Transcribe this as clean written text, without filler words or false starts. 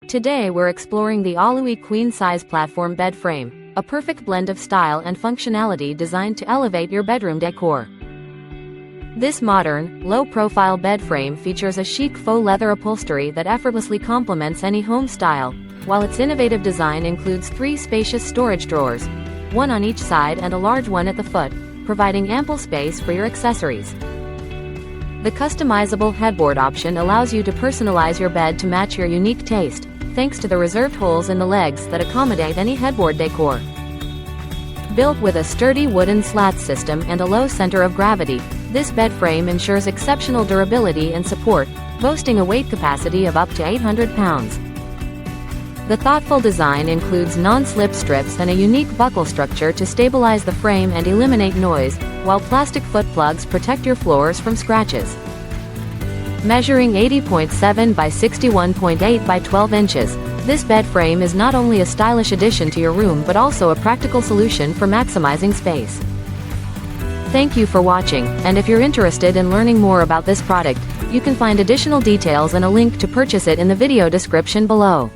Today we're exploring the Allewie queen-size platform bed frame, a perfect blend of style and functionality designed to elevate your bedroom decor. This modern, low-profile bed frame features a chic faux leather upholstery that effortlessly complements any home style, while its innovative design includes 3 spacious storage drawers, one on each side and a large one at the foot, providing ample space for your accessories. The customizable headboard option allows you to personalize your bed to match your unique taste, thanks to the reserved holes in the legs that accommodate any headboard decor. Built with a sturdy wooden slat system and a low center of gravity, this bed frame ensures exceptional durability and support, boasting a weight capacity of up to 800 pounds. The thoughtful design includes non-slip strips and a unique buckle structure to stabilize the frame and eliminate noise, while plastic foot plugs protect your floors from scratches. Measuring 80.7 by 61.8 by 12 inches, this bed frame is not only a stylish addition to your room but also a practical solution for maximizing space. Thank you for watching, and if you're interested in learning more about this product, you can find additional details and a link to purchase it in the video description below.